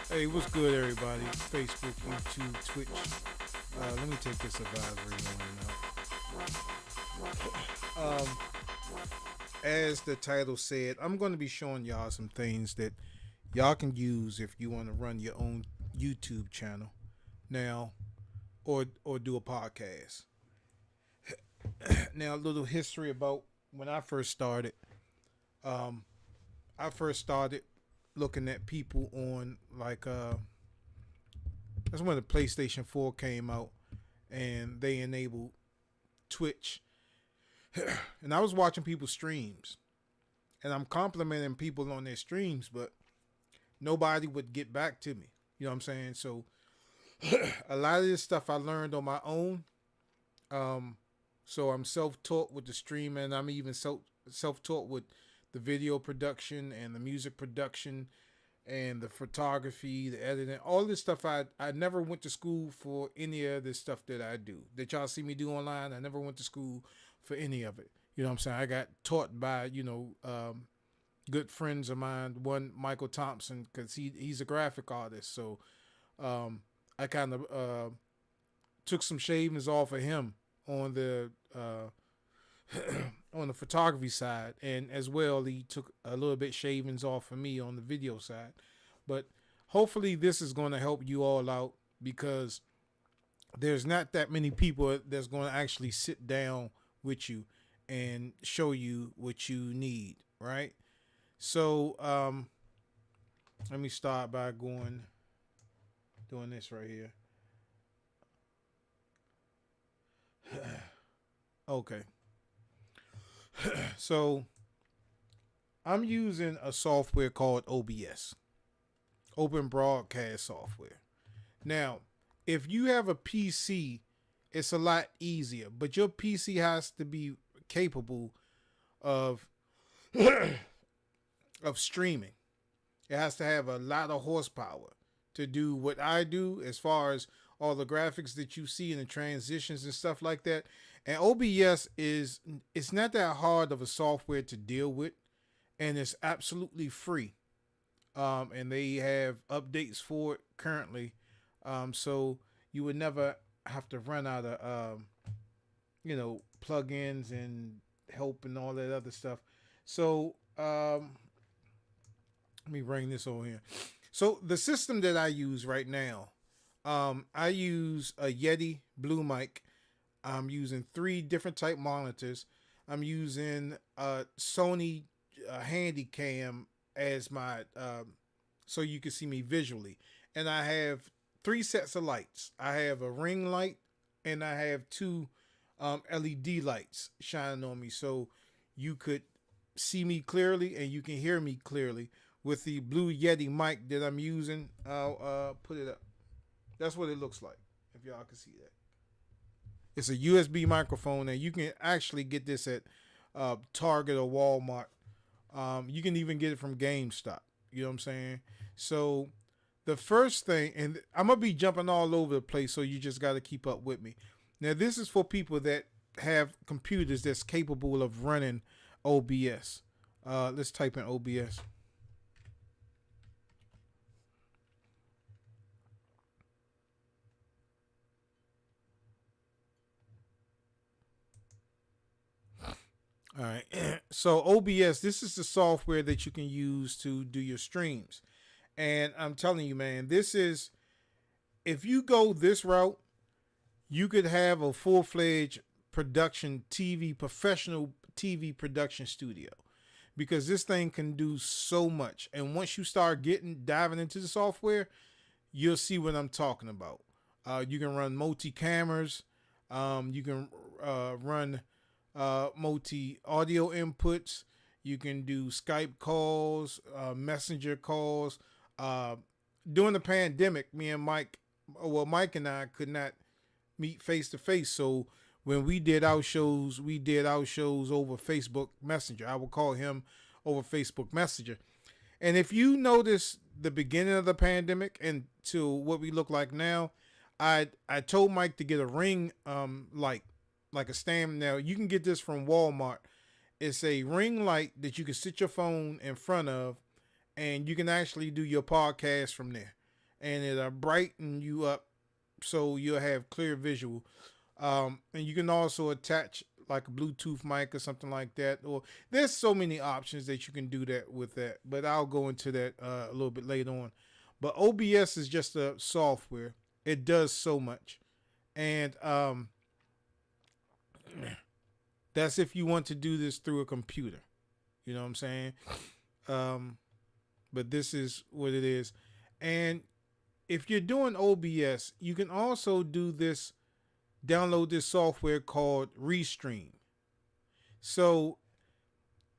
Hey, what's good, everybody? Facebook, YouTube, Twitch. Let me take this advisory warning out. As the title said, I'm going to be showing y'all some things that y'all can use if you want to run your own YouTube channel now, or do a podcast. Now, a little history about when I first started. Um, I first started looking at people on that's when the PlayStation 4 came out and they enabled Twitch. And I was watching people's streams and I'm complimenting people on their streams, but nobody would get back to me. You know what I'm saying? So a lot of this stuff I learned on my own. So I'm self-taught with the stream, and I'm even self-taught with the video production and the music production and the photography, the editing, all this stuff. I never went to school for any of this stuff that I do. That y'all see me do online, I never went to school for any of it. You know what I'm saying? I got taught by, good friends of mine. One, Michael Thompson, because he's a graphic artist. So I kind of took some shavings off of him on the on the photography side, and as well he took a little bit shavings off of me on the video side. But hopefully this is going to help you all out, because there's not that many people that's going to actually sit down with you and show you what you need, right? So let me start by doing this right here. Okay. So I'm using a software called OBS, Open Broadcast Software. Now, if you have a PC, it's a lot easier, but your PC has to be capable of of streaming. It has to have a lot of horsepower to do what I do, as far as all the graphics that you see and the transitions and stuff like that. And OBS it's not that hard of a software to deal with, and it's absolutely free. And they have updates for it currently. So you would never have to run out of plugins and help and all that other stuff. So let me bring this over here. So the system that I use right now, I use a Yeti Blue mic. I'm using 3 different type monitors. I'm using a Sony Handycam as my so you can see me visually. And I have 3 sets of lights. I have a ring light and I have 2 LED lights shining on me, so you could see me clearly and you can hear me clearly with the Blue Yeti mic that I'm using. I'll put it up. That's what it looks like, if y'all can see that. It's a USB microphone, and you can actually get this at Target or Walmart. You can even get it from GameStop. You know what I'm saying? So the first thing, and I'm going to be jumping all over the place, so you just got to keep up with me. Now, this is for people that have computers that's capable of running OBS. Let's type in OBS. All right. So OBS, this is the software that you can use to do your streams. And I'm telling you, man, this is, if you go this route, you could have a full-fledged professional TV production studio, because this thing can do so much. And once you start diving into the software, you'll see what I'm talking about. You can run multi-cameras. You can run multi audio inputs. You can do Skype calls, messenger calls. During the pandemic, Mike and I could not meet face to face. So when we did our shows over Facebook Messenger. I would call him over Facebook Messenger. And if you notice the beginning of the pandemic and to what we look like now, I told Mike to get a ring, like a stand. Now you can get this from Walmart. It's a ring light that you can sit your phone in front of, and you can actually do your podcast from there, and it'll brighten you up so you'll have clear visual. And you can also attach like a Bluetooth mic or something like that. Or there's so many options that you can do that with that. But I'll go into that a little bit later on. But OBS is just a software. It does so much, and that's if you want to do this through a computer. You know what I'm saying? Um, but this is what it is. And if you're doing OBS, you can also do this, download this software called Restream. So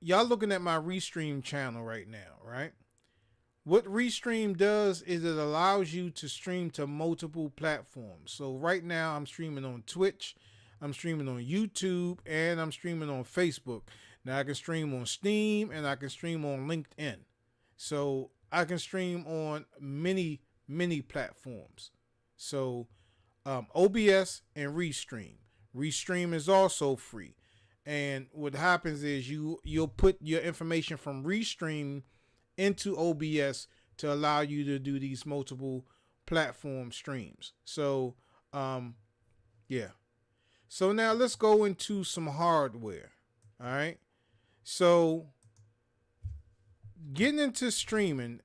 y'all looking at my Restream channel right now, right? What Restream does is it allows you to stream to multiple platforms. So right now I'm streaming on Twitch, I'm streaming on YouTube, and I'm streaming on Facebook. Now I can stream on Steam and I can stream on LinkedIn. So I can stream on many platforms. So OBS and Restream. Restream is also free. And what happens is you'll put your information from Restream into OBS to allow you to do these multiple platform streams. So yeah. So now let's go into some hardware. All right. So getting into streaming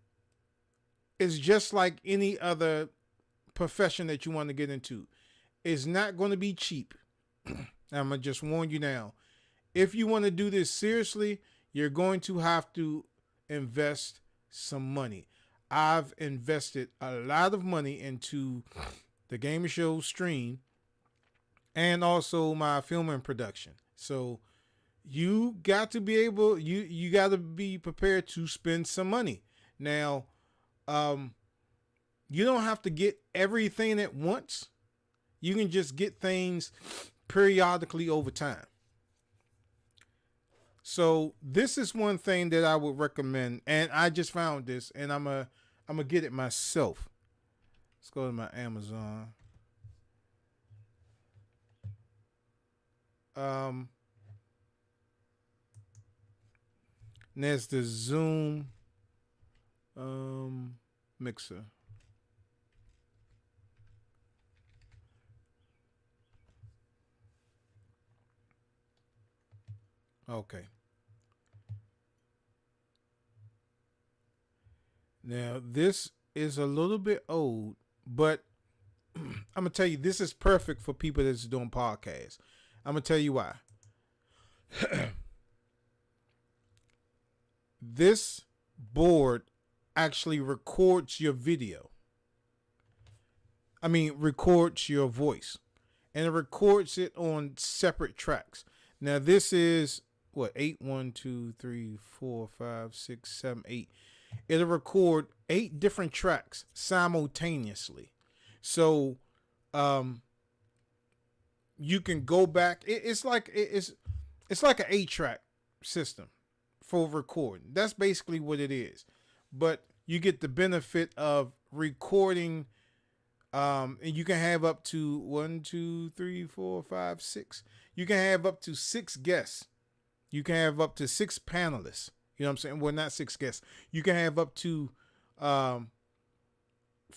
is just like any other profession that you want to get into. It's not going to be cheap. I'm going to just warn you now. If you want to do this seriously, you're going to have to invest some money. I've invested a lot of money into the Gamer Show stream and also my film and production. So you got to be able, you got to be prepared to spend some money. Now, you don't have to get everything at once. You can just get things periodically over time. So this is one thing that I would recommend, and I just found this, and I'm gonna get it myself. Let's go to my Amazon. There's the Zoom mixer. Okay. Now this is a little bit old, but I'm gonna tell you this is perfect for people that's doing podcasts. I'm gonna tell you why. This board actually records your video. I mean, records your voice, and it records it on separate tracks. Now this is what, 8, 1, 2, 3, 4, 5, 6, 7, 8. It'll record 8 different tracks simultaneously. So you can go back. It's like an 8-track system for recording. That's basically what it is. But you get the benefit of recording, and you can have up to 1, 2, 3, 4, 5, 6. You can have up to 6 guests. You can have up to 6 panelists. You know what I'm saying? Well, not 6 guests. You can have up to 5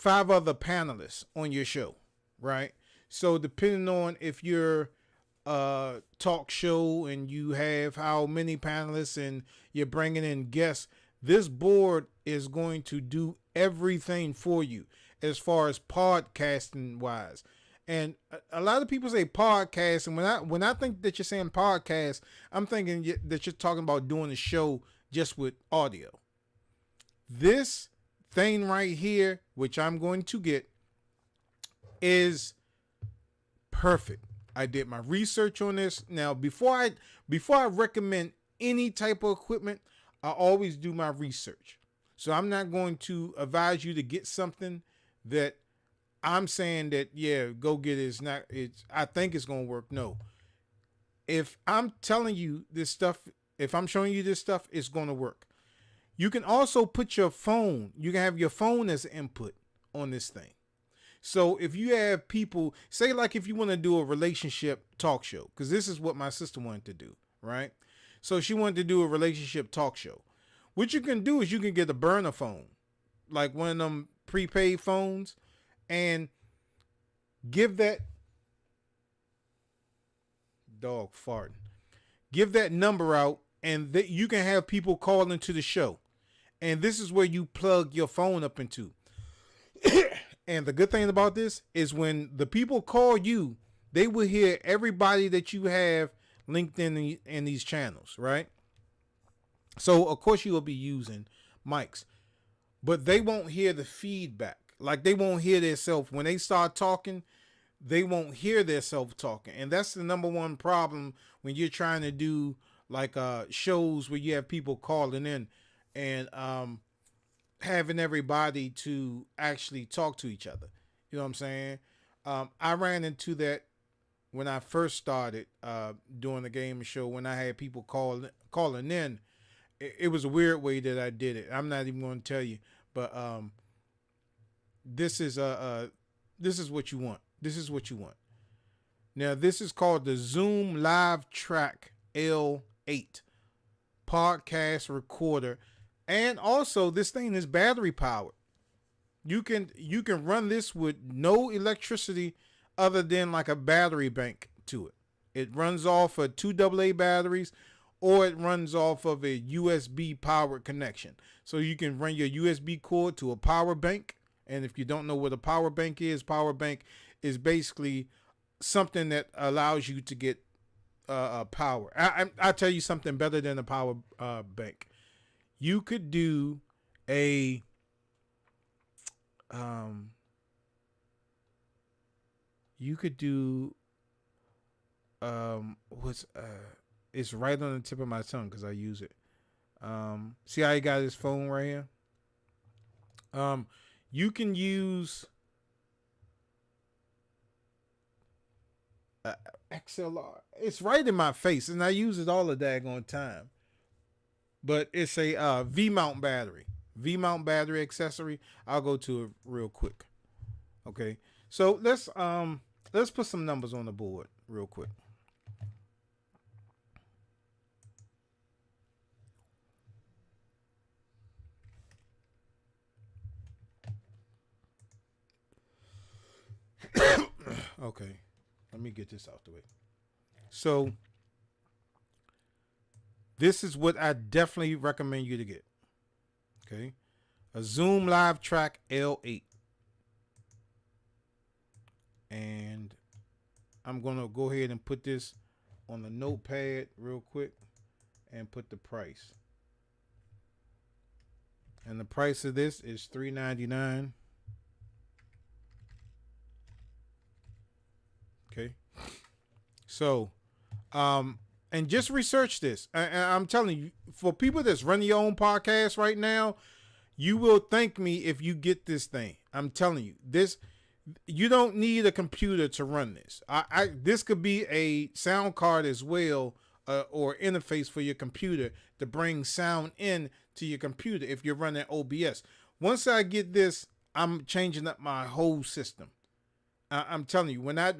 other panelists on your show, right? So depending on if you're a talk show and you have how many panelists and you're bringing in guests, this board is going to do everything for you as far as podcasting wise. And a lot of people say podcast, and when I think that you're saying podcast, I'm thinking that you're talking about doing a show just with audio. This thing right here, which I'm going to get, is perfect. I did my research on this. Now, before I recommend any type of equipment, I always do my research. So I'm not going to advise you to get something that I'm saying that, yeah, go get it. I think it's going to work. No. If I'm telling you this stuff, if I'm showing you this stuff, it's going to work. You can also put your phone, you can have your phone as an input on this thing. So if you have people, say like if you want to do a relationship talk show, because this is what my sister wanted to do, right? So she wanted to do a relationship talk show. What you can do is you can get a burner phone, like one of them prepaid phones, and give that dog farting. Give that number out, and you can have people call into the show. And this is where you plug your phone up into. And the good thing about this is when the people call you, they will hear everybody that you have linked in these channels, right? So of course you will be using mics, but they won't hear the feedback. Like they won't hear themselves when they start talking. They won't hear themselves talking, and that's the number one problem when you're trying to do like shows where you have people calling in and having everybody to actually talk to each other. You know what I'm saying? I ran into that when I first started doing the game show. When I had people calling in, it was a weird way that I did it. I'm not even going to tell you, but this is what you want. This is what you want. Now this is called the Zoom Live Track L8 podcast recorder, and also this thing is battery powered. You can run this with no electricity other than like a battery bank to it. It runs off of 2 AA batteries, or it runs off of a USB powered connection. So you can run your USB cord to a power bank. And if you don't know what a power bank is is basically something that allows you to get power. I'll tell you something better than a power bank. You could do a what's it's right on the tip of my tongue because I use it. See how he got his phone right here? You can use XLR. It's right in my face, and I use it all the daggone time. But it's a V-mount battery. V-mount battery accessory. I'll go to it real quick. Okay. So let's put some numbers on the board real quick. Okay. Let me get this out the way. So this is what I definitely recommend you to get. Okay. A Zoom Live Track L8. And I'm going to go ahead and put this on the notepad real quick and put the price. And the price of this is $3.99. Okay. So, and just research this. I'm telling you, for people that's running your own podcast right now, you will thank me if you get this thing. I'm telling you, this, you don't need a computer to run this. This could be a sound card as well, or interface for your computer to bring sound in to your computer if you're running OBS. Once I get this, I'm changing up my whole system. I'm telling you, when I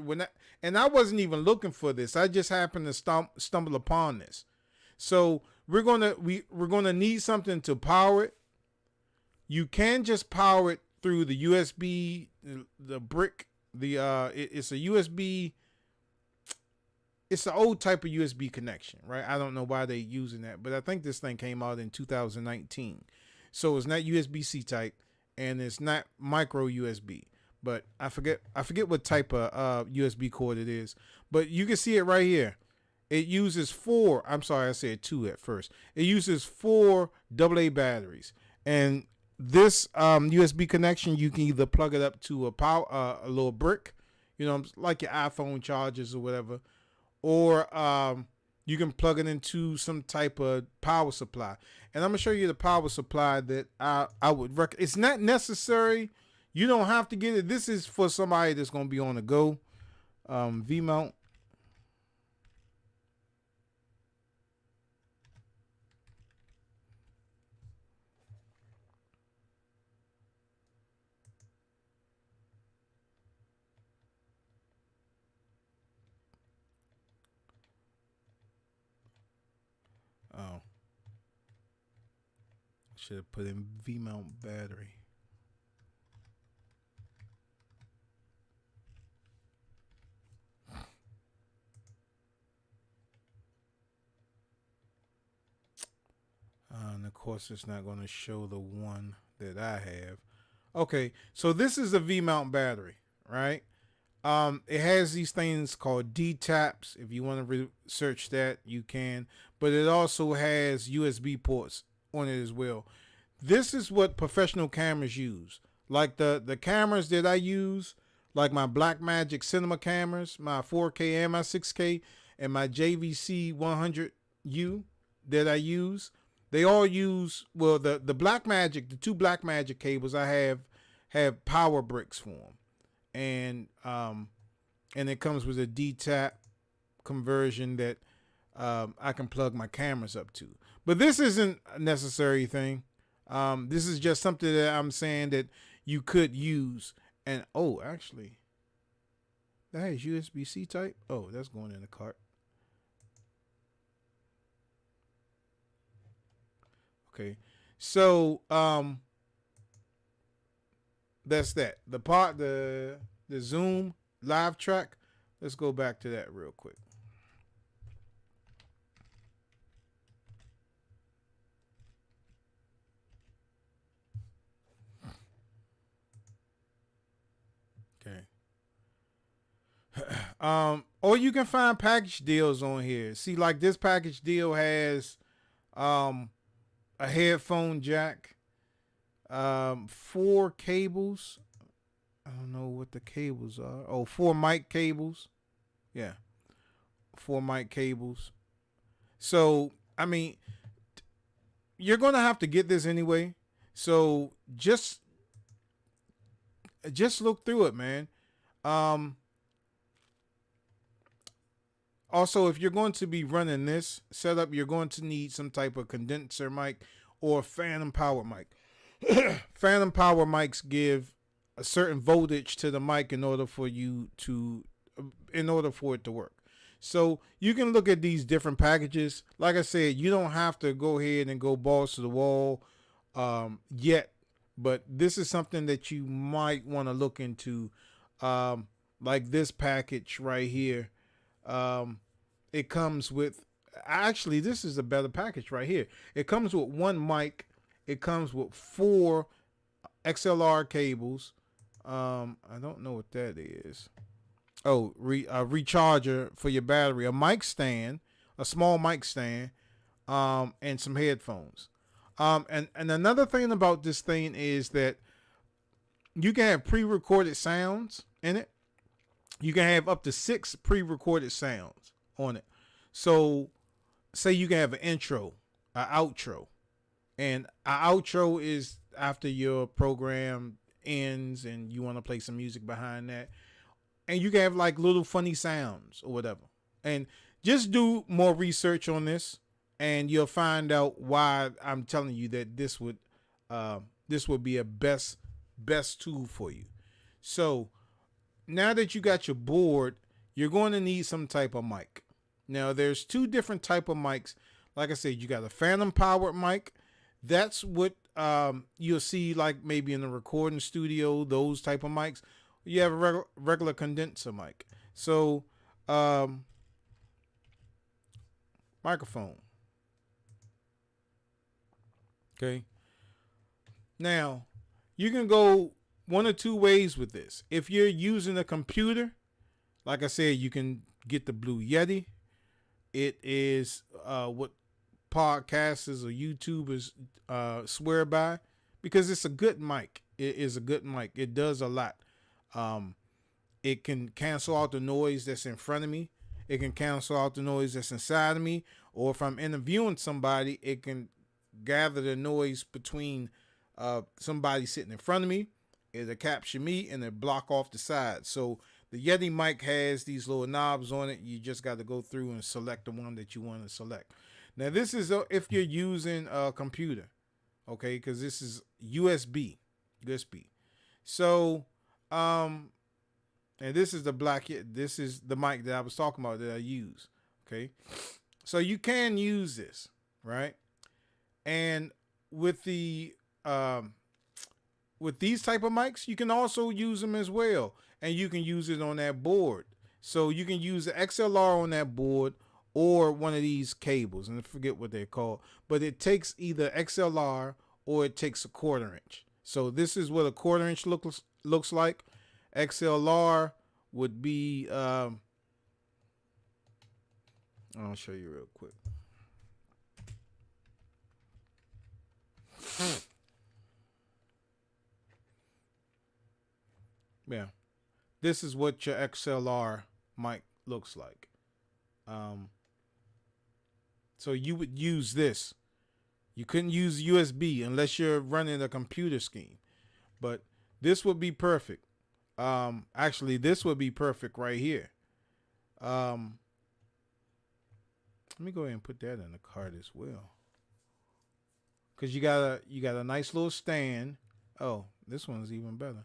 and I wasn't even looking for this. I just happened to stumble upon this. So we're gonna need something to power it. You can just power it through the USB, the brick. It's a USB. It's an old type of USB connection, right? I don't know why they're using that, but I think this thing came out in 2019. So it's not USB-C type, and it's not micro USB. But I forget what type of USB cord it is. But you can see it right here. It uses 4. I'm sorry, I said 2 at first. It uses 4 AA batteries, and this USB connection, you can either plug it up to a little brick, like your iPhone chargers or whatever, or you can plug it into some type of power supply. And I'm gonna show you the power supply that I would recommend. It's not necessary. You don't have to get it. This is for somebody that's gonna be on the go. V-mount. Should have put in V-mount battery. And of course, it's not going to show the one that I have. Okay, so this is a V-mount battery, right? It has these things called D-taps. If you want to research that, you can. But it also has USB ports on it as well. This is what professional cameras use. Like the cameras that I use, like my Blackmagic cinema cameras, my 4K and my 6K, and my JVC 100U that I use. They all use, well, the Blackmagic, the two Blackmagic cables I have power bricks for them. And it comes with a D-tap conversion that I can plug my cameras up to. But this isn't a necessary thing. This is just something that I'm saying that you could use. And oh, actually, that has USB-C type. Oh, that's going in the cart. Okay, so that's that. The Zoom live track. Let's go back to that real quick. Okay. Or you can find package deals on here. See, like this package deal has a headphone jack, 4 cables. I don't know what the cables are. Oh, 4 mic cables. Yeah, 4 mic cables. So, I mean, you're going to have to get this anyway. So, just look through it, man. Also, if you're going to be running this setup, you're going to need some type of condenser mic or phantom power mic. Phantom power mics give a certain voltage to the mic in order for it to work. So you can look at these different packages. Like I said, you don't have to go ahead and go balls to the wall yet, but this is something that you might want to look into. Like this package right here. It comes with, actually, this is a better package right here. It comes with 1 mic. It comes with 4 XLR cables. I don't know what that is. Oh, a recharger for your battery, a mic stand, a small mic stand, and some headphones. And another thing about this thing is that you can have pre-recorded sounds in it. You can have up to 6 pre-recorded sounds on it. So, say you can have an intro, an outro, and an outro is after your program ends and you want to play some music behind that, and you can have like little funny sounds or whatever. And just do more research on this, and you'll find out why I'm telling you that this would be a best tool for you. So now that you got your board, you're going to need some type of mic. Now there's 2 different type of mics. Like I said, you got a phantom powered mic. That's what you'll see like maybe in the recording studio, those type of mics. You have a regular condenser mic. So microphone. Okay. Now you can go 1 or 2 ways with this. If you're using a computer, like I said, you can get the Blue Yeti. It is what podcasters or YouTubers swear by because it's a good mic. It is a good mic. It does a lot. It can cancel out the noise that's in front of me. It can cancel out the noise that's inside of me. Or if I'm interviewing somebody, it can gather the noise between somebody sitting in front of me. It'll capture me and it block off the side. So the Yeti mic has these little knobs on it. You just got to go through and select the one that you want to select. Now this is if you're using a computer, okay, because this is USB. So, and this is this is the mic that I was talking about that I use. Okay, so you can use this, right? And with the with these type of mics, you can also use them as well, and you can use it on that board. So you can use the XLR on that board or one of these cables, and I forget what they're called, but it takes either XLR or it takes a 1/4 inch. So this is what a 1/4 inch looks like. XLR would be I'll show you real quick. Yeah, this is what your XLR mic looks like. So you would use this. You couldn't use USB unless you're running a computer scheme, but this would be perfect. Actually, this would be perfect right here. Let me go ahead and put that in the cart as well, because you got a nice little stand. Oh, this one's even better.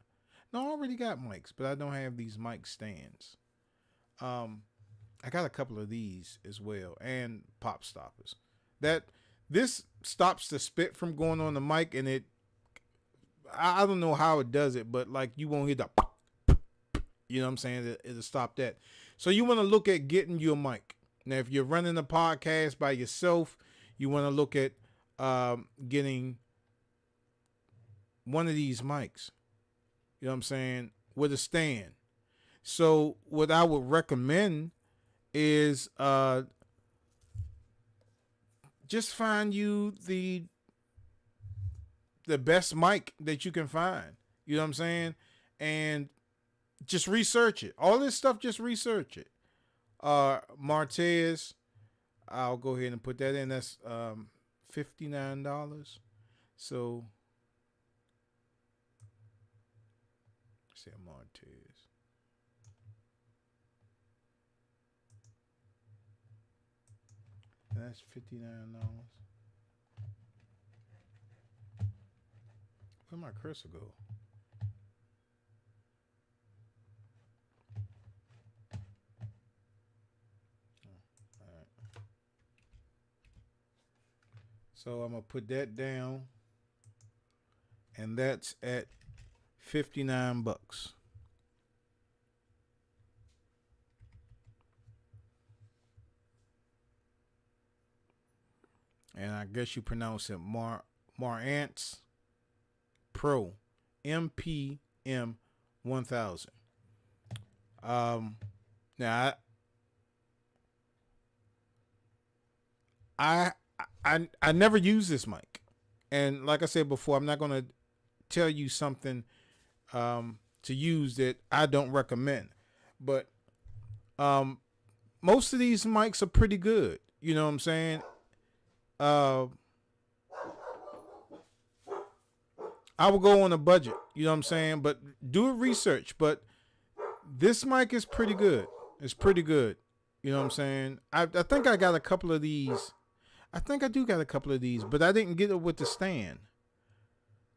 No, I already got mics, but I don't have these mic stands. I got a couple of these as well, and pop stoppers. This stops the spit from going on the mic, and I don't know how it does it, but like you won't hear the, you know what I'm saying? It'll stop that. So you want to look at getting your mic. Now, if you're running a podcast by yourself, you want to look at getting one of these mics. You know what I'm saying? With a stand. So what I would recommend is just find you the best mic that you can find. You know what I'm saying? And just research it. All this stuff, just research it. Martez, I'll go ahead and put that in. That's $59. So say Martez. And that's $59. Where'd my cursor go? So I'm gonna put that down, and that's at $59. And I guess you pronounce it Marantz Pro MPM 1000. Now I never use this mic, and like I said before, I'm not gonna tell you something to use that I don't recommend, but most of these mics are pretty good. You know what I'm saying? I will go on a budget, you know what I'm saying? But do a research. But this mic is pretty good. It's pretty good. You know what I'm saying? I think I got a couple of these. I think I do got a couple of these, but I didn't get it with the stand.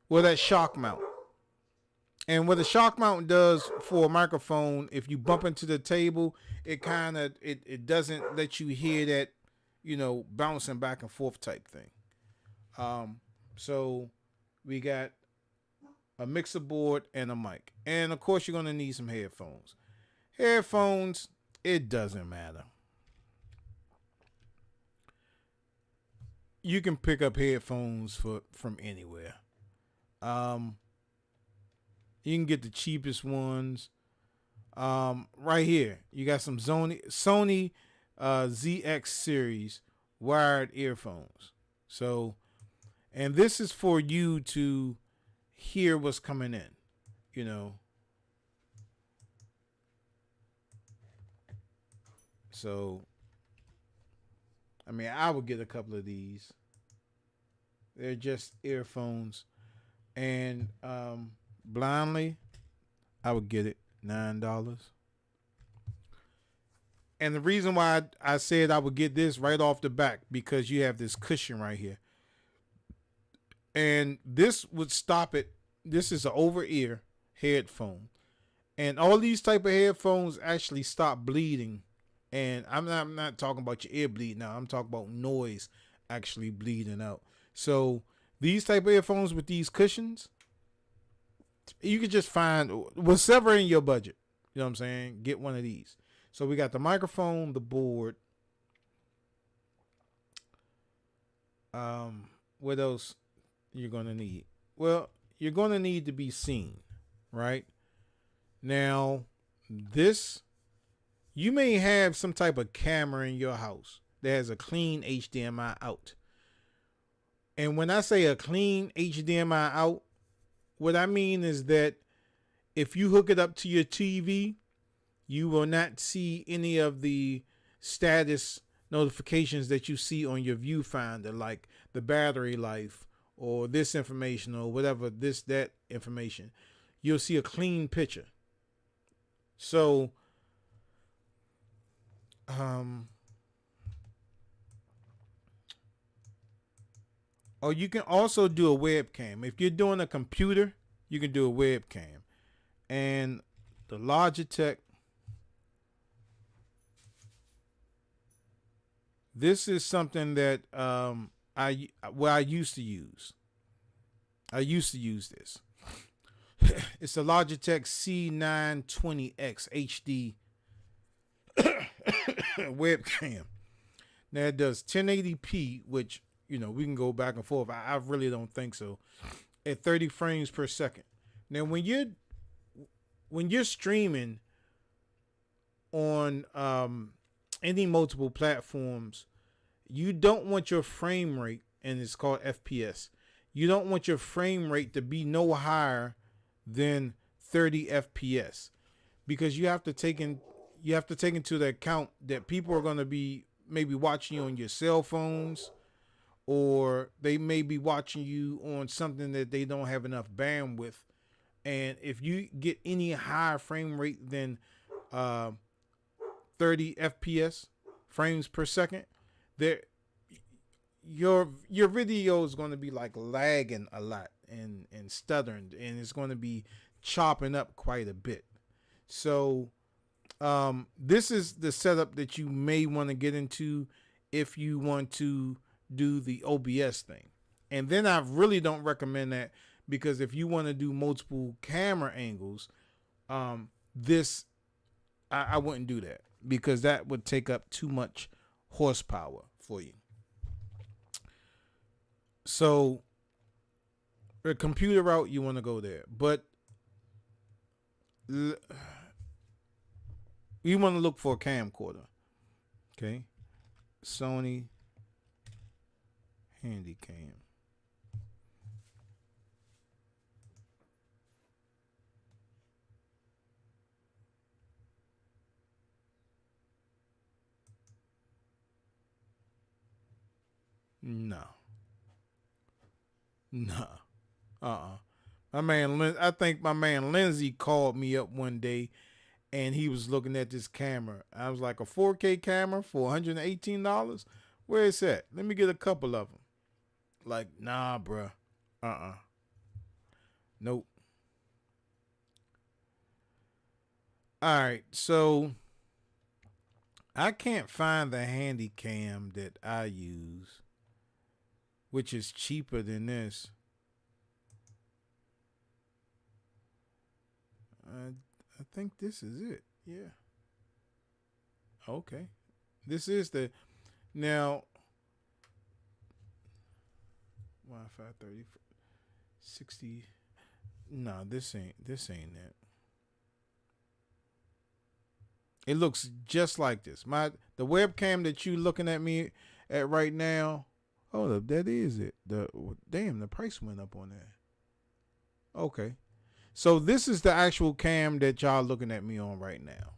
Well, that shock mount. And what a shock mount does for a microphone, if you bump into the table, it kind of, it doesn't let you hear that, you know, bouncing back and forth type thing. So we got a mixer board and a mic. And of course you're going to need some headphones. Headphones, it doesn't matter. You can pick up headphones from anywhere. You can get the cheapest ones. Right here, you got some Sony ZX series wired earphones. So, and this is for you to hear what's coming in, you know. So, I mean, I would get a couple of these. They're just earphones. And blindly, I would get it $9. And the reason why I said I would get this right off the back, because you have this cushion right here. And this would stop it. This is an over-ear headphone. And all these type of headphones actually stop bleeding. And I'm not talking about your ear bleeding now. I'm talking about noise actually bleeding out. So These type of earphones with these cushions, you could just find whatever in your budget. You know what I'm saying? Get one of these. So we got the microphone, the board. What else you're gonna need? Well, you're gonna need to be seen, right? Now, this you may have some type of camera in your house that has a clean HDMI out. And when I say a clean HDMI out, what I mean is that if you hook it up to your TV, you will not see any of the status notifications that you see on your viewfinder, like the battery life or this information or whatever, that information. You'll see a clean picture. So, or you can also do a webcam. If you're doing a computer, you can do a webcam. And the Logitech, this is something that I used to use. I used to use this. It's the Logitech C920X HD webcam. Now it does 1080p, which we can go back and forth. I really don't think so. At 30 frames per second. Now when you're streaming on any multiple platforms, you don't want your frame rate, and it's called FPS. You don't want your frame rate to be no higher than 30 FPS, because you have to take into the account that people are going to be maybe watching you on your cell phones, or they may be watching you on something that they don't have enough bandwidth. And if you get any higher frame rate than 30 FPS, frames per second, your video is going to be like lagging a lot and stuttering, and it's going to be chopping up quite a bit. So this is the setup that you may want to get into if you want to do the OBS thing. And then I really don't recommend that, because if you want to do multiple camera angles, this I wouldn't do that, because that would take up too much horsepower for you. So the computer route, you want to go there, but you want to look for a camcorder. Okay, Sony Handycam. No. My man, I think my man Lindsay called me up one day, and he was looking at this camera. I was like, a 4K camera for $118? Where is that? Let me get a couple of them. Like, nah, bruh. Nope. All right, so I can't find the Handycam that I use, which is cheaper than this. I think this is it. Yeah. Okay. This is the now Wi-Fi 30 60. No, this ain't that. It looks just like this. The webcam that you looking at me at right now. Hold up, that is it. The price went up on that. Okay. So this is the actual cam that y'all looking at me on right now.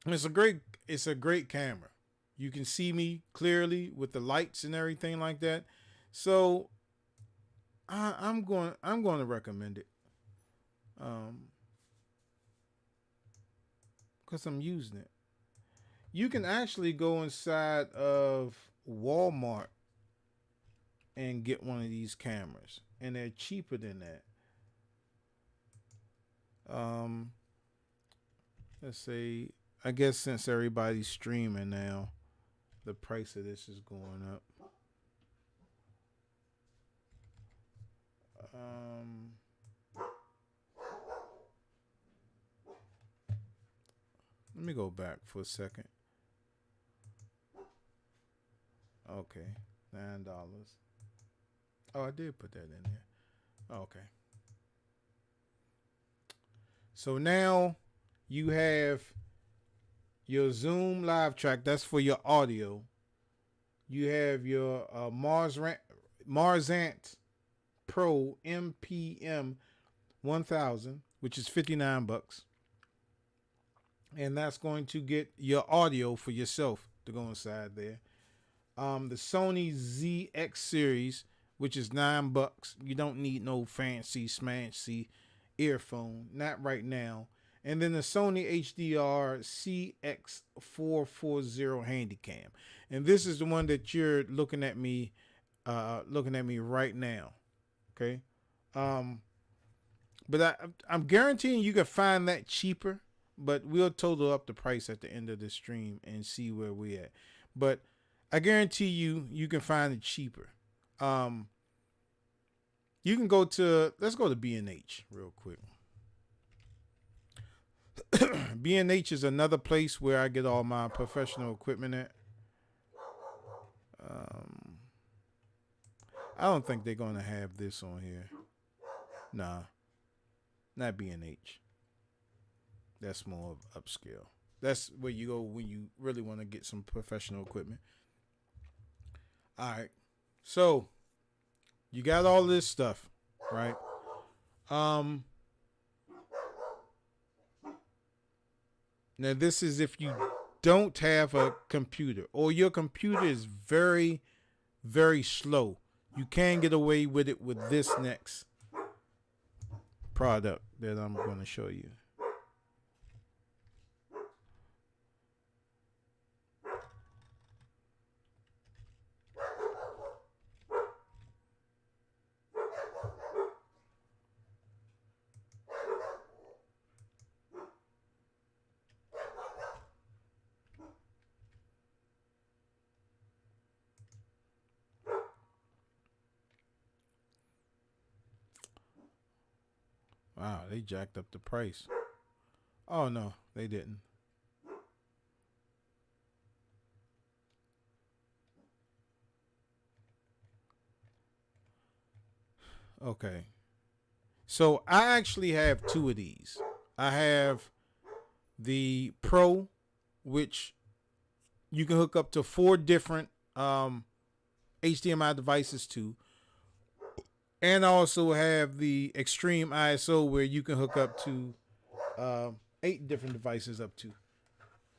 It's a great camera. You can see me clearly with the lights and everything like that. So I'm going to recommend it. Because I'm using it. You can actually go inside of Walmart and get one of these cameras, and they're cheaper than that. Let's say, I guess since everybody's streaming now, the price of this is going up. Um, Let me go back for a second. Okay, $9. Oh, I did put that in there. Okay. So now you have your Zoom live track. That's for your audio. You have your Marzant Pro MPM 1000, which is $59, and that's going to get your audio for yourself to go inside there. The Sony ZX series, which is $9. You don't need no fancy smancy earphone, not right now. And then the Sony HDR CX440 Handycam, and this is the one that you're looking at me right now. Okay, but I'm guaranteeing you can find that cheaper. But we'll total up the price at the end of the stream and see where we at. But I guarantee you can find it cheaper. You can go to, let's go to B&H real quick. B&H is another place where I get all my professional equipment at. I don't think they're going to have this on here. Nah, not B&H. That's more upscale. That's where you go when you really want to get some professional equipment. All right. So you got all this stuff, right? Now this is if you don't have a computer or your computer is very, very slow. You can get away with it with this next product that I'm going to show you. Wow, they jacked up the price. Oh, no, they didn't. Okay. So I actually have two of these. I have the Pro, which you can hook up to 4 different HDMI devices to. And I also have the Extreme ISO where you can hook up to 8 different devices up to.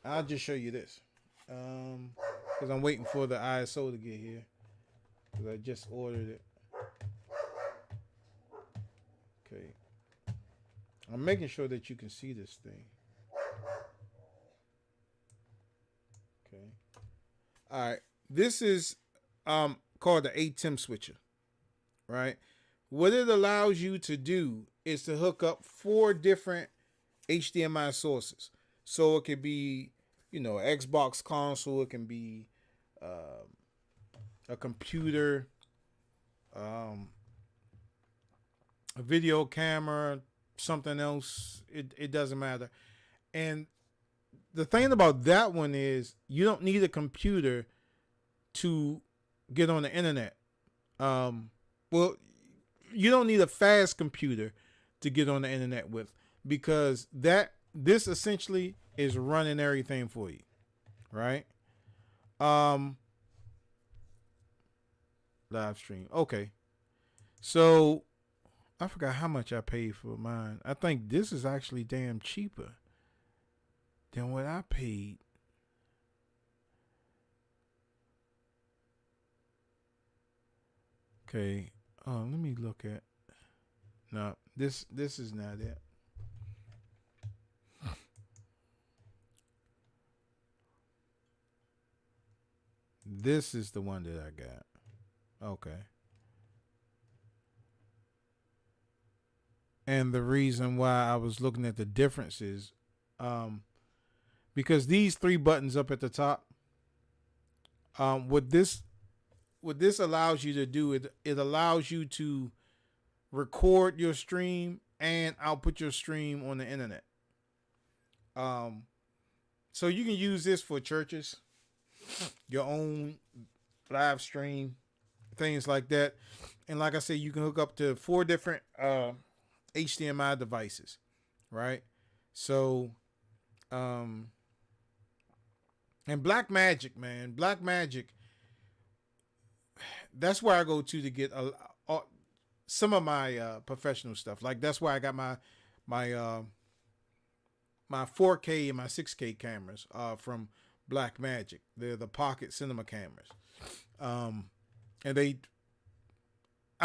I'll just show you this. Because I'm waiting for the ISO to get here. Because I just ordered it. Okay. I'm making sure that you can see this thing. Okay. All right. This is called the ATEM switcher. Right? What it allows you to do is to hook up 4 different HDMI sources. So it could be, Xbox console. It can be a computer, a video camera, something else. It doesn't matter. And the thing about that one is you don't need a computer to get on the internet. Well, you don't need a fast computer to get on the internet with, because this essentially is running everything for you, right? Live stream. Okay. So I forgot how much I paid for mine. I think this is actually damn cheaper than what I paid. Okay. Let me look at. No, this is not it. This is the one that I got. Okay. And the reason why I was looking at the differences, because these 3 buttons up at the top, what this allows you to do, it allows you to record your stream, and output your stream on the internet. So you can use this for churches, your own live stream, things like that. And like I said, you can hook up to 4 different HDMI devices, right? So, and Black Magic, man, Black Magic. That's where I go to get some of my professional stuff. Like that's why I got my my 4K and my 6K cameras from Black Magic. They're the pocket cinema cameras, and I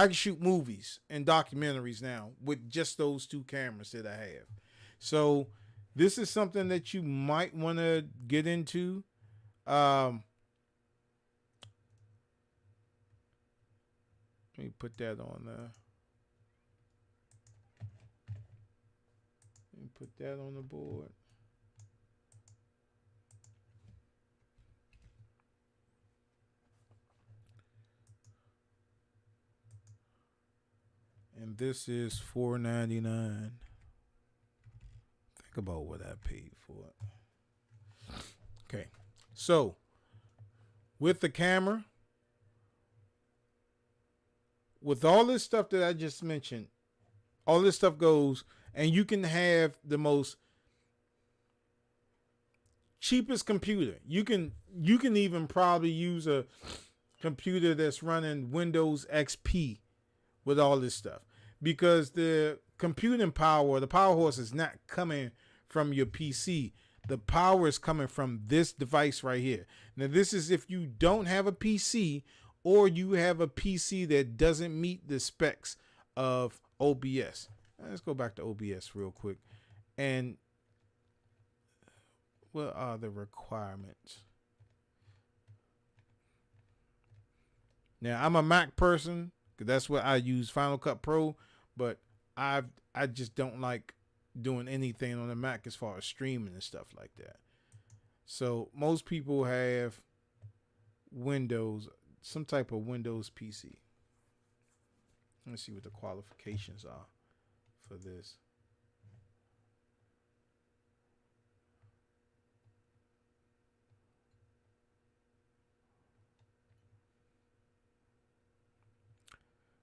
can shoot movies and documentaries now with just those 2 cameras that I have. So this is something that you might want to get into. Let me put that on there. Let me put that on the board. And this is $4.99. Think about what I paid for it. Okay. So with the camera, with all this stuff that I just mentioned, all this stuff goes, and you can have the most cheapest computer. You can even probably use a computer that's running Windows XP with all this stuff, because the computing power, the power horse, is not coming from your PC. The power is coming from this device right here. Now, this is if you don't have a PC, or you have a PC that doesn't meet the specs of OBS. Let's go back to OBS real quick. And what are the requirements? Now, I'm a Mac person, because that's what I use, Final Cut Pro, but I just don't like doing anything on the Mac as far as streaming and stuff like that. So most people have Windows, some type of Windows PC. Let's see what the qualifications are for this.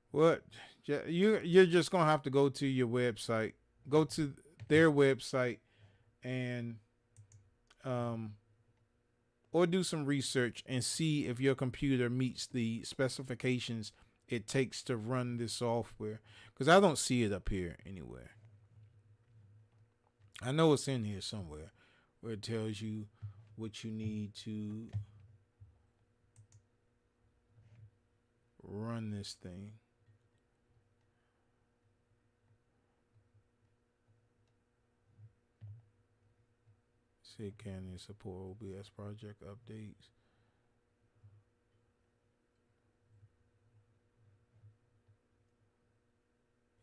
What? You're just gonna have to go to your website, go to their website, and or do some research and see if your computer meets the specifications it takes to run this software, because I don't see it up here anywhere. I know it's in here somewhere where it tells you what you need to run this thing. See, can it support OBS project updates?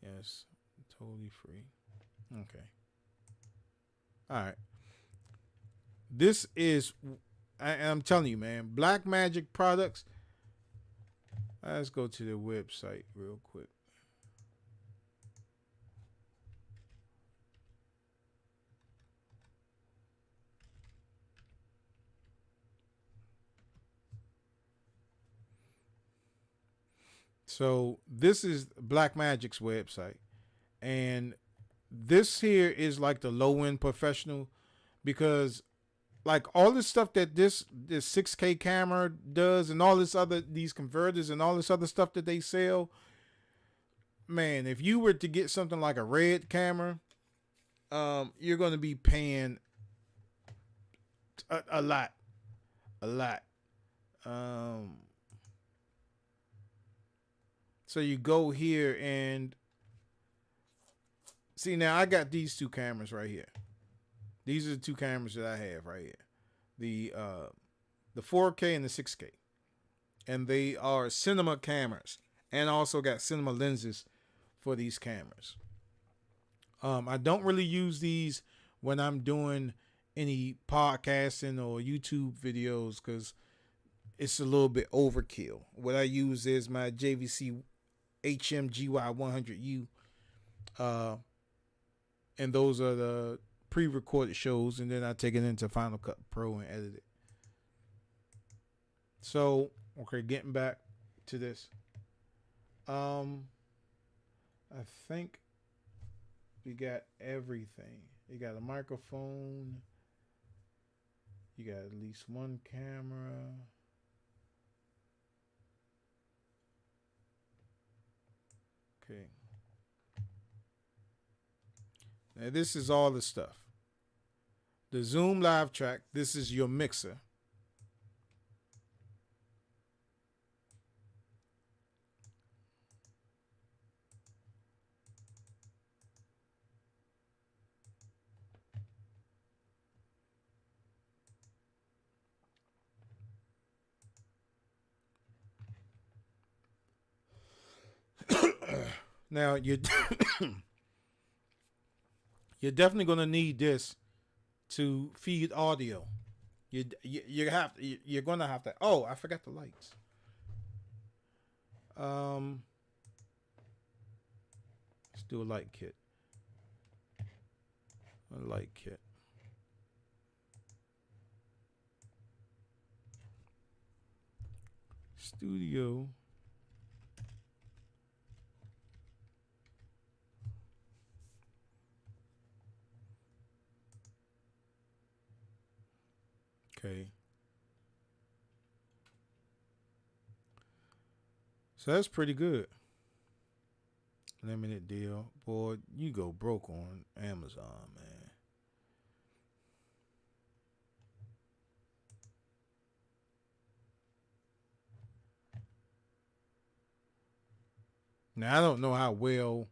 Yes, totally free. Okay. All right. This is, I'm telling you, man, Black Magic products. Let's go to the website real quick. So this is Black Magic's website, and this here is like the low end professional, because like all this stuff that this 6K camera does, and all this other, these converters and all this other stuff that they sell, man, if you were to get something like a Red camera, you're going to be paying a lot. So you go here and see, now I got these 2 cameras right here. These are the 2 cameras that I have right here. The 4K and the 6K. And they are cinema cameras, and also got cinema lenses for these cameras. I don't really use these when I'm doing any podcasting or YouTube videos, because it's a little bit overkill. What I use is my JVC HMGY100U, and those are the pre-recorded shows, and then I take it into Final Cut Pro and edit it. So, okay, getting back to this. I think we got everything. You got a microphone. You got at least one camera. Okay. Now this is all the stuff. The Zoom live track. This is your mixer. Now you're you're definitely gonna need this to feed audio. You're gonna have to. Oh, I forgot the lights. Let's do a light kit. A light kit. Studio. Okay. So that's pretty good. Limited deal. Boy, you go broke on Amazon, man. Now I don't know how well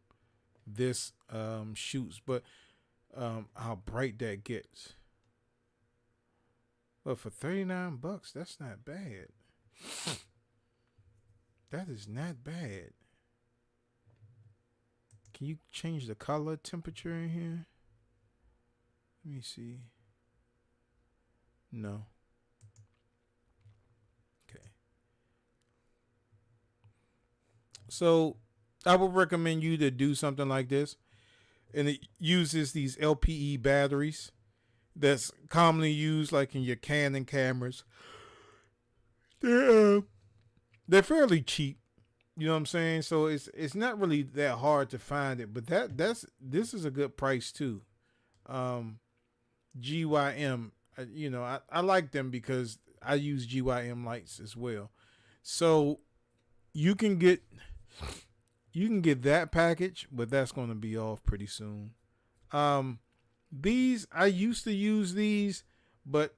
this shoots, but how bright that gets. But for $39, that's not bad. That is not bad. Can you change the color temperature in here? Let me see. No. Okay. So I would recommend you to do something like this. And it uses these LPE batteries that's commonly used like in your Canon cameras. They're fairly cheap. You know what I'm saying? So it's not really that hard to find it, but this is a good price too. GYM, I like them because I use GYM lights as well. So you can get that package, but that's going to be off pretty soon. These I used to use these, but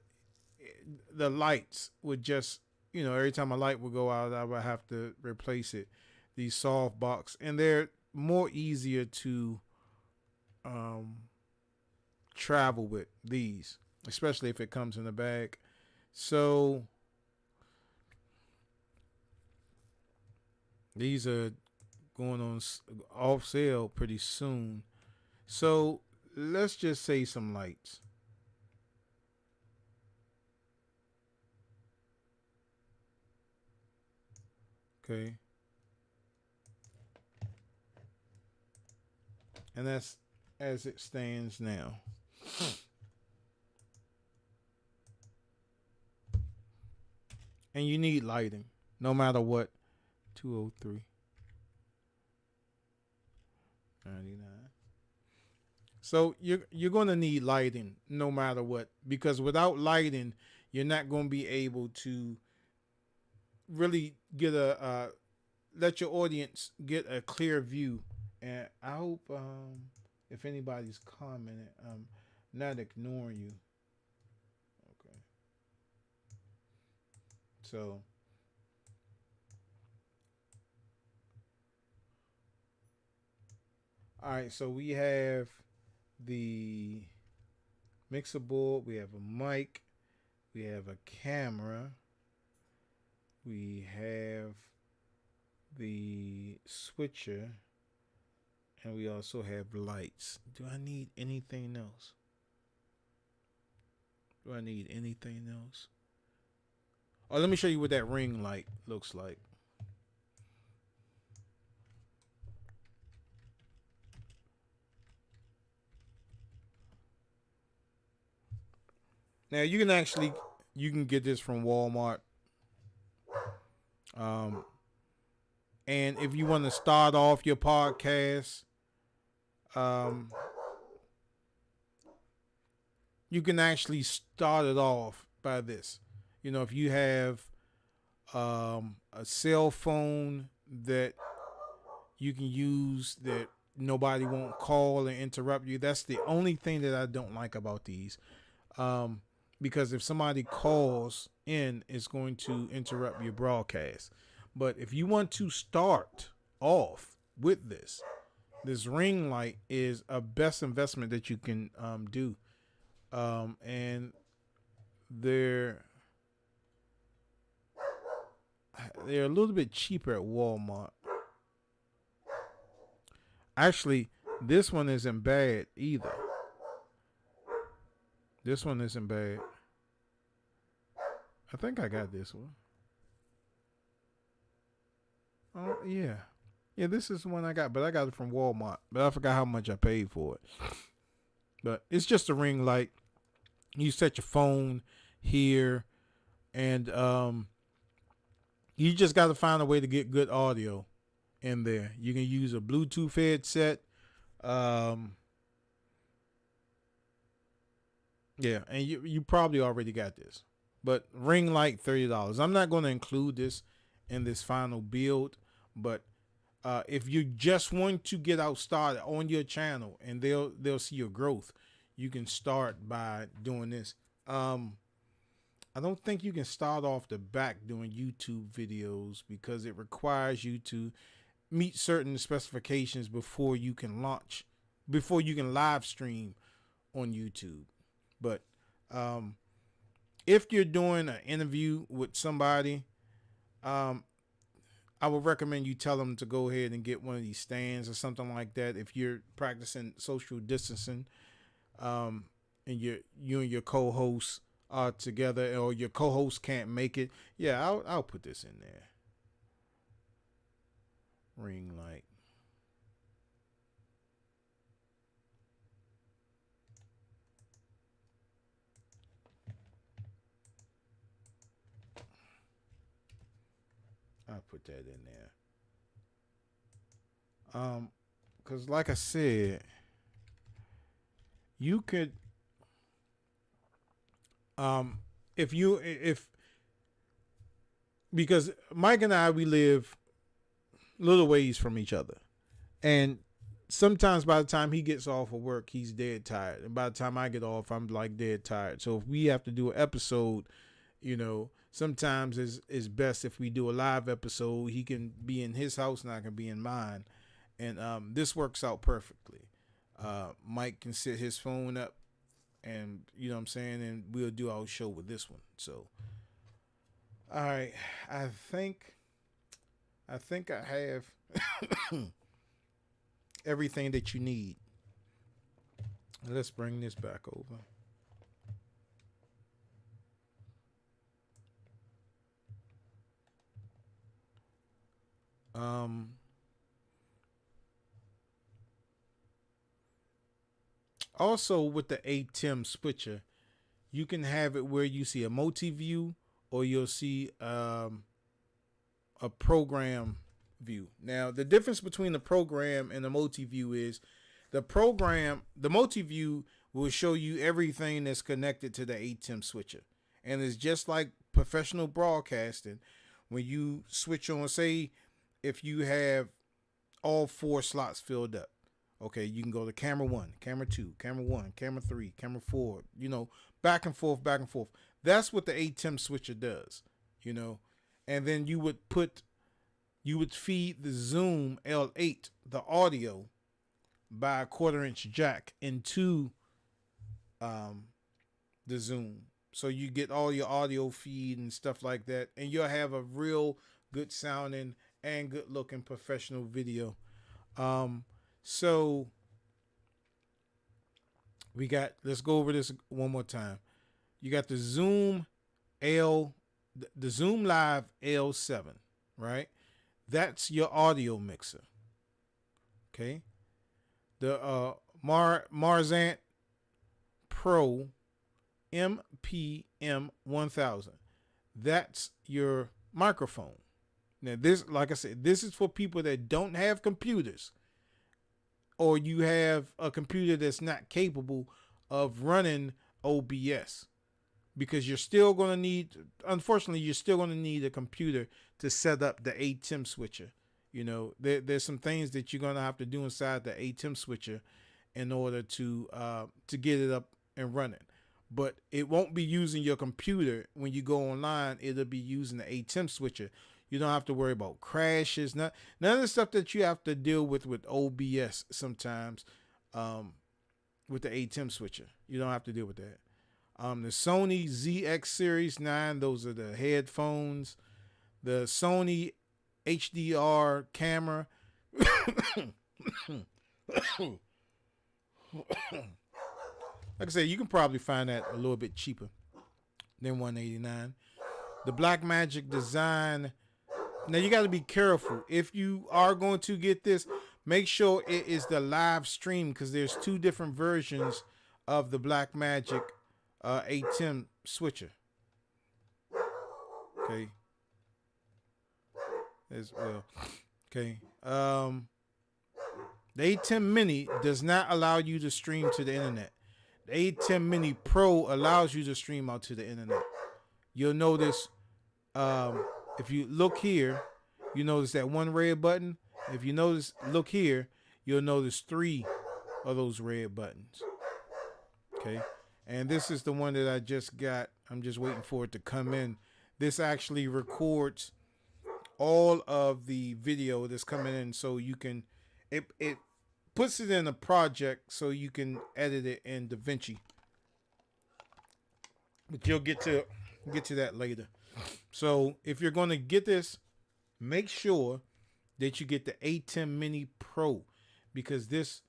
the lights would just every time a light would go out, I would have to replace it. These soft box, and they're more easier to travel with these, especially if it comes in a bag. So these are going on off sale pretty soon. So let's just say some lights. Okay. And that's as it stands now. And you need lighting no matter what. 203 99. So you're going to need lighting no matter what, because without lighting you're not going to be able to really get let your audience get a clear view. And I hope if anybody's commenting, I'm not ignoring you. Okay. So all right, so we have the mixer board, we have a mic, we have a camera, we have the switcher, and we also have lights. Do I need anything else? Do I need anything else? Oh, let me show you what that ring light looks like. Now you can get this from Walmart. Um, and if you want to start off your podcast, um, you can actually start it off by this. You know, if you have a cell phone that you can use that nobody won't call and interrupt you, that's the only thing that I don't like about these. Um, because if somebody calls in, it's going to interrupt your broadcast. But if you want to start off with this ring light is a best investment that you can do. And they're they're a little bit cheaper at Walmart. Actually, this one isn't bad either. This one isn't bad. I think I got this one. Oh yeah, yeah. This is the one I got, but I got it from Walmart. But I forgot how much I paid for it. But it's just a ring light. You set your phone here, and you just got to find a way to get good audio in there. You can use a Bluetooth headset. Um, yeah, and you probably already got this. But ring light $30. I'm not going to include this in this final build, but if you just want to get out started on your channel and they'll see your growth, you can start by doing this. I don't think you can start off the back doing YouTube videos because it requires you to meet certain specifications before you can live stream on YouTube. But if you're doing an interview with somebody, I would recommend you tell them to go ahead and get one of these stands or something like that. If you're practicing social distancing, and you and your co-host are together, or your co-host can't make it, yeah, I'll put this in there. Ring light. I'll put that in there. Because like I said, you could, if because Mike and I, we live little ways from each other, and sometimes by the time he gets off of work, he's dead tired, and by the time I get off, I'm like dead tired. So if we have to do an episode, sometimes it's best if we do a live episode. He can be in his house and I can be in mine, and this works out perfectly. Mike can set his phone up, and you know what I'm saying, and we'll do our show with this one. So, all right, I think I have everything that you need. Let's bring this back over. Um, Also, with the ATEM switcher, you can have it where you see a multi-view or you'll see a program view. Now, the difference between the program and the multi-view is the multi-view will show you everything that's connected to the ATEM switcher. And it's just like professional broadcasting. When you switch on, say, if you have all 4 slots filled up, okay, you can go to camera 1, camera 2, camera 1, camera 3, camera 4, back and forth, back and forth. That's what the ATEM switcher does, And then you would feed the Zoom L8, the audio, by a 1/4-inch jack into the Zoom. So you get all your audio feed and stuff like that, and you'll have a real good sounding and good looking professional video. So let's go over this one more time. You got the Zoom Live L7, right? That's your audio mixer. Okay. The Marzant Pro PM1000. That's your microphone. Now this, like I said, this is for people that don't have computers, or you have a computer that's not capable of running OBS, because you're still going to need, unfortunately, you're still going to need a computer to set up the ATEM switcher. You know, there's some things that you're going to have to do inside the ATEM switcher in order to get it up and running. But it won't be using your computer when you go online. It'll be using the ATEM switcher. You don't have to worry about crashes. None of the stuff that you have to deal with OBS sometimes, with the ATEM switcher. You don't have to deal with that. The Sony ZX Series 9, those are the headphones. The Sony HDR camera. Like I said, you can probably find that a little bit cheaper than $189. The Blackmagic Design. Now you got to be careful. If you are going to get this, make sure it is the live stream, because there's two different versions of the Blackmagic ATEM switcher. Okay. As well. Okay. The ATEM Mini does not allow you to stream to the internet. The ATEM Mini Pro allows you to stream out to the internet. You'll notice, if you look here, you notice that one red button. If you notice, look here, you'll notice 3 of those red buttons. Okay. And this is the one that I just got. I'm just waiting for it to come in. This actually records all of the video that's coming in, so you can, it puts it in a project so you can edit it in DaVinci. But you'll get to that later. So if you're going to get this, make sure that you get the ATEM Mini Pro, because this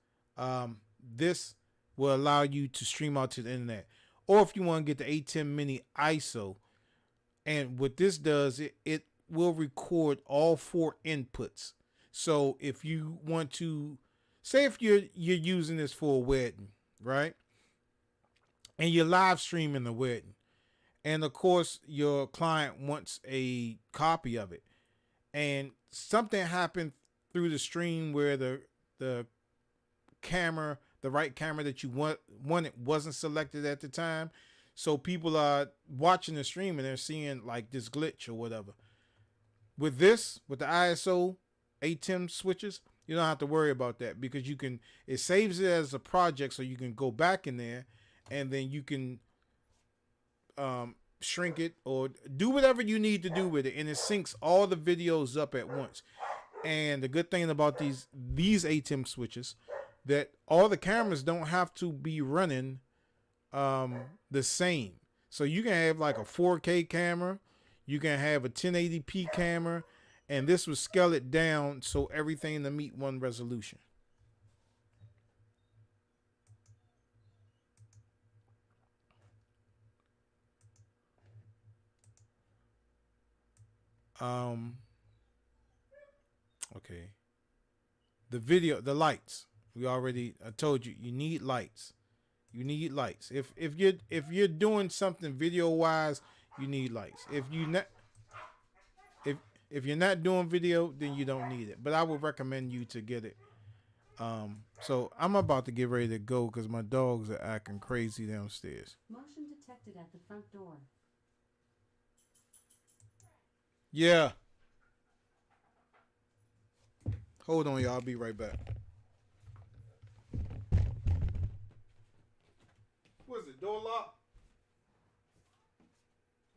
will allow you to stream out to the internet. Or if you want to get the ATEM Mini ISO, and what this does, it will record all 4 inputs. So if you want to, say if you're using this for a wedding, right? And you're live streaming the wedding, and of course your client wants a copy of it, and something happened through the stream where the camera, the right camera that you wanted wasn't selected at the time. So people are watching the stream and they're seeing like this glitch or whatever. With this, with the ISO ATEM switches, you don't have to worry about that, because it saves it as a project, so you can go back in there and then you can shrink it or do whatever you need to do with it, and it syncs all the videos up at once. And the good thing about these ATEM switches, that all the cameras don't have to be running the same. So you can have like a 4K camera, you can have a 1080p camera, and this will scale it down so everything to meet one resolution. Okay. The lights. I told you, you need lights. You need lights. If you're doing something video wise, you need lights. If you're not doing video, then you don't need it. But I would recommend you to get it. So I'm about to get ready to go because my dogs are acting crazy downstairs. Motion detected at the front door. Yeah. Hold on, y'all. I'll be right back. What is it? Door locked?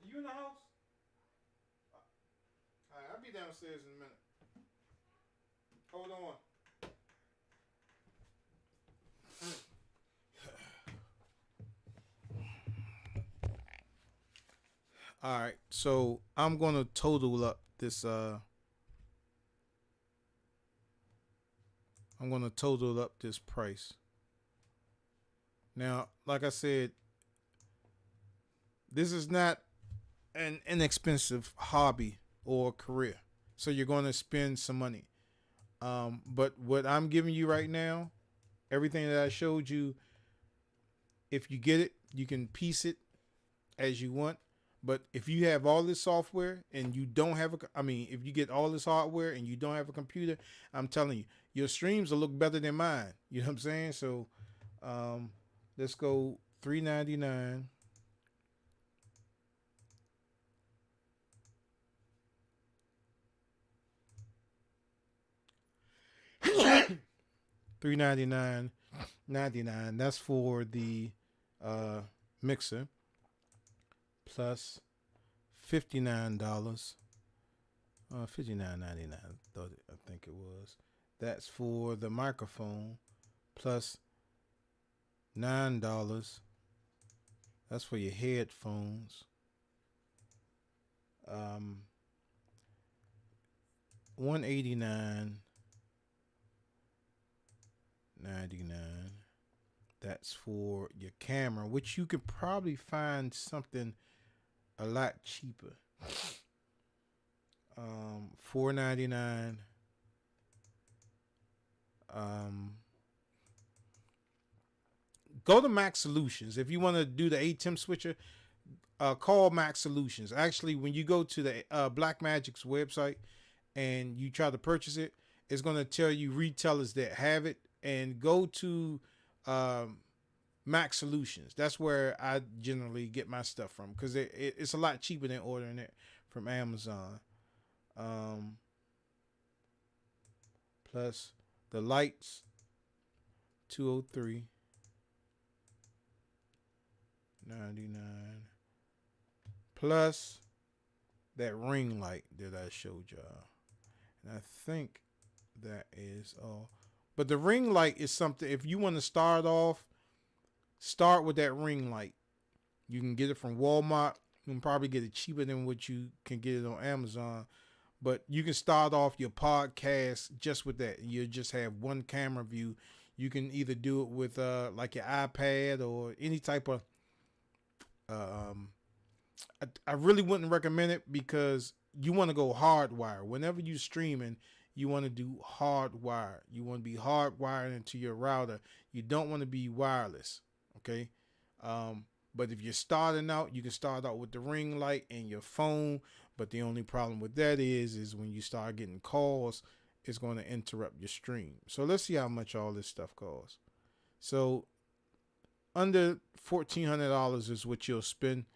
Are you in the house? Alright, I'll be downstairs in a minute. Hold on. Alright, so I'm gonna total up this price. Now, like I said, this is not an inexpensive hobby or career. So you're going to spend some money. But what I'm giving you right now, everything that I showed you, if you get it, you can piece it as you want. But if you have all this software and you don't have I mean, if you get all this hardware and you don't have a computer, I'm telling you, your streams will look better than mine. You know what I'm saying? So, um, let's go $3.99. $3.99.99. That's for the uh, mixer plus $59. $59.99. I think it was. That's for the microphone plus $9. That's for your headphones. 189.99. That's for your camera, which you could probably find something a lot cheaper. $4.99. Go to Mac Solutions if you want to do the ATEM switcher. Call Mac Solutions. Actually, when you go to the Blackmagic's website and you try to purchase it, it's going to tell you retailers that have it, and go to Mac Solutions. That's where I generally get my stuff from, because it's a lot cheaper than ordering it from Amazon. Plus the lights, 203.99, plus that ring light that I showed y'all. And I think that is all. But the ring light is something, if you want to start off, start with that ring light. You can get it from Walmart. You can probably get it cheaper than what you can get it on Amazon. But you can start off your podcast just with that. You just have one camera view. You can either do it with like your iPad or any type of I really wouldn't recommend it, because you want to go hardwire. Whenever you're streaming, you want to do hardwire. You want to be hardwired into your router. You don't want to be wireless. Okay. But if you're starting out, you can start out with the ring light and your phone. But the only problem with that is when you start getting calls, it's going to interrupt your stream. So let's see how much all this stuff costs. So under $1,400 is what you'll spend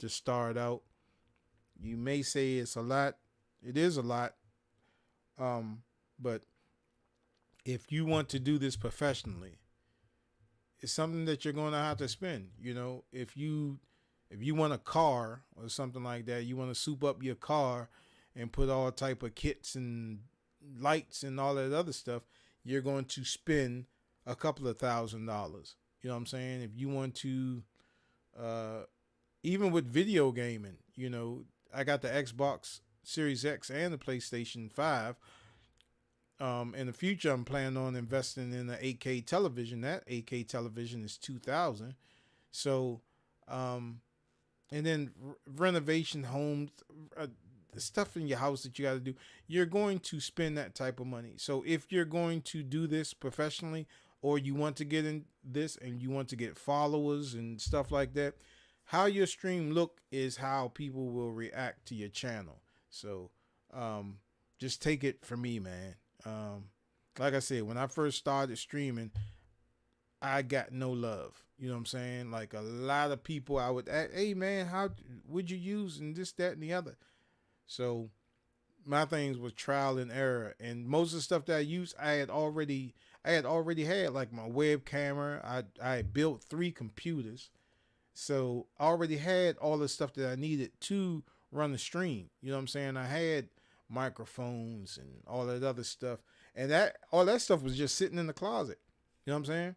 to start out. You may say it's a lot. It is a lot. But if you want to do this professionally, it's something that you're going to have to spend. You know, if you want a car or something like that, you want to soup up your car and put all type of kits and lights and all that other stuff, you're going to spend a couple of $1,000s. You know what I'm saying? If you want to, even with video gaming, you know, I got the Xbox Series X and the PlayStation 5. In the future, I'm planning on investing in an 8K television. That 8K television is $2,000. So, and then renovation homes, the stuff in your house that you got to do, you're going to spend that type of money. So if you're going to do this professionally, or you want to get in this and you want to get followers and stuff like that, how your stream look is how people will react to your channel. So, just take it from me, man. Like I said, when I first started streaming, I got no love. You know what I'm saying? Like, a lot of people I would ask, hey man, how would you use and this, that, and the other. So my things was trial and error, and most of the stuff that I used, I had already had like my web camera. I had built 3 computers, so I already had all the stuff that I needed to run the stream. You know what I'm saying? I had microphones and all that other stuff, and all that stuff was just sitting in the closet. You know what I'm saying?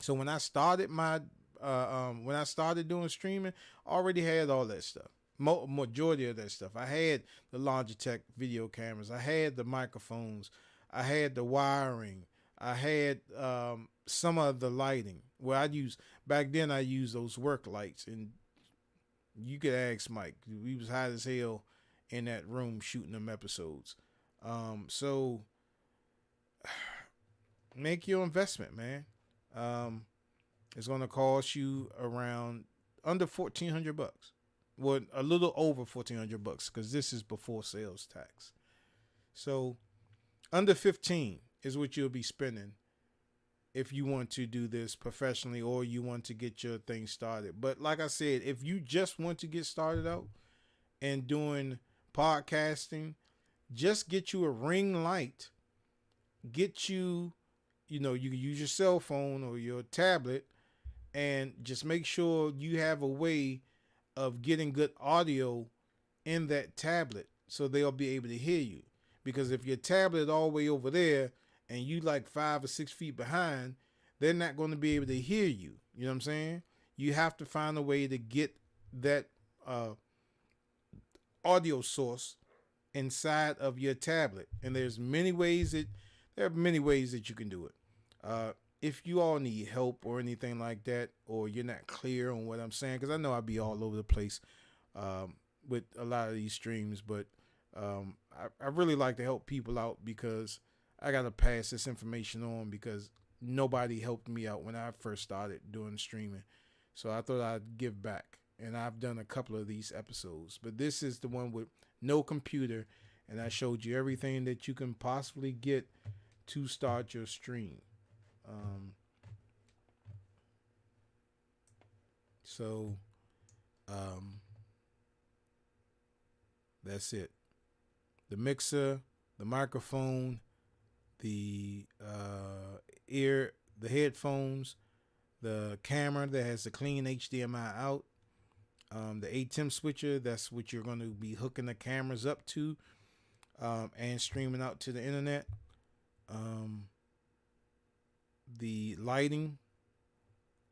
So when I started when I started doing streaming, I already had all that stuff. Majority of that stuff. I had the Logitech video cameras. I had the microphones. I had the wiring. I had some of the lighting. Well, back then I used those work lights, and you could ask Mike. We was hot as hell in that room shooting them episodes. So make your investment, man. It's going to cost you around under $1,400. Well, a little over $1,400 because this is before sales tax. So under 15 is what you'll be spending if you want to do this professionally or you want to get your thing started. But like I said, if you just want to get started out and doing podcasting, just get you a ring light. Get you, you can use your cell phone or your tablet, and just make sure you have a way of getting good audio in that tablet so they'll be able to hear you. Because if your tablet all the way over there and you like 5 or 6 feet behind, they're not going to be able to hear you. You know what I'm saying? You have to find a way to get that audio source inside of your tablet. And there are many ways that you can do it. If you all need help or anything like that, or you're not clear on what I'm saying, because I know I'll be all over the place with a lot of these streams, but I really like to help people out because I got to pass this information on because nobody helped me out when I first started doing streaming. So I thought I'd give back. And I've done a couple of these episodes, but this is the one with no computer. And I showed you everything that you can possibly get to start your stream. So that's it. The mixer, the microphone, the the headphones, the camera that has the clean HDMI out, the ATEM switcher, that's what you're going to be hooking the cameras up to and streaming out to the internet. The lighting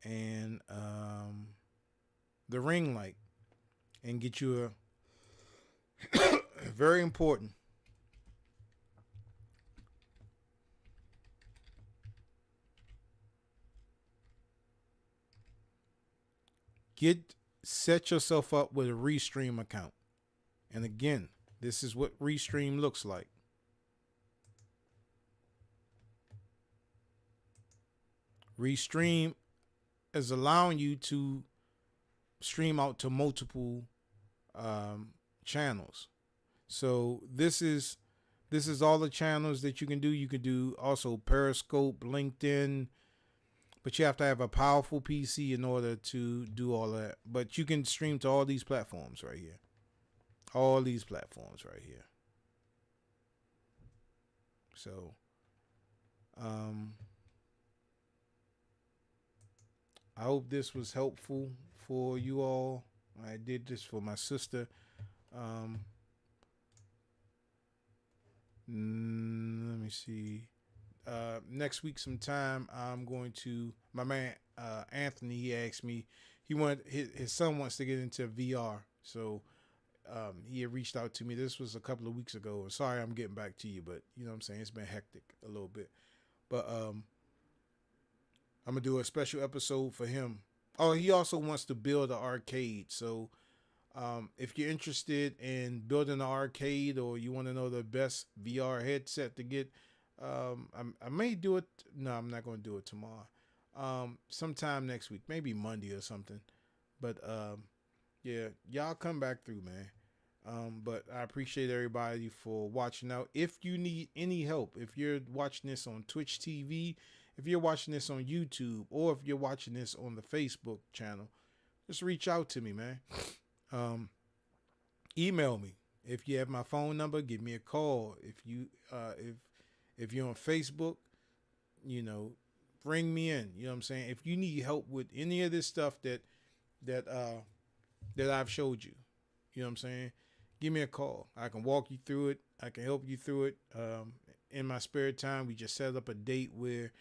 and the ring light, and get you a very important set yourself up with a Restream account. And again, this is what Restream looks like. Restream is allowing you to stream out to multiple channels. So this is all the channels that you can do. You can do also Periscope, LinkedIn, but you have to have a powerful PC in order to do all that. But you can stream to all these platforms right here. All these platforms right here. So, I hope this was helpful for you all. I did this for my sister. Let me see. Next week sometime, I'm going to, my man Anthony, he asked me, his son wants to get into VR. So he had reached out to me. This was a couple of weeks ago. Sorry I'm getting back to you, but you know what I'm saying? It's been hectic a little bit. But I'm going to do a special episode for him. Oh, he also wants to build an arcade. So if you're interested in building an arcade, or you want to know the best VR headset to get, I may do it. No, I'm not going to do it tomorrow. Sometime next week, maybe Monday or something. But yeah, y'all come back through, man. But I appreciate everybody for watching out. If you need any help, if you're watching this on Twitch TV, if you're watching this on YouTube, or if you're watching this on the Facebook channel, just reach out to me, man. Email me. If you have my phone number, give me a call. If you're on Facebook, bring me in. You know what I'm saying? If you need help with any of this stuff that I've showed you, you know what I'm saying? Give me a call. I can walk you through it. I can help you through it. In my spare time, we just set up a date where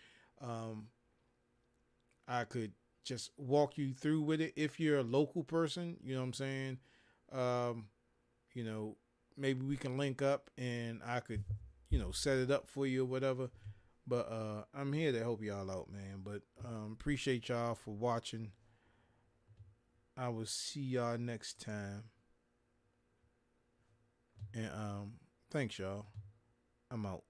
I could just walk you through with it. If you're a local person, you know what I'm saying? Maybe we can link up and I could, set it up for you or whatever. But I'm here to help y'all out, man. But appreciate y'all for watching. I will see y'all next time. And thanks, y'all. I'm out.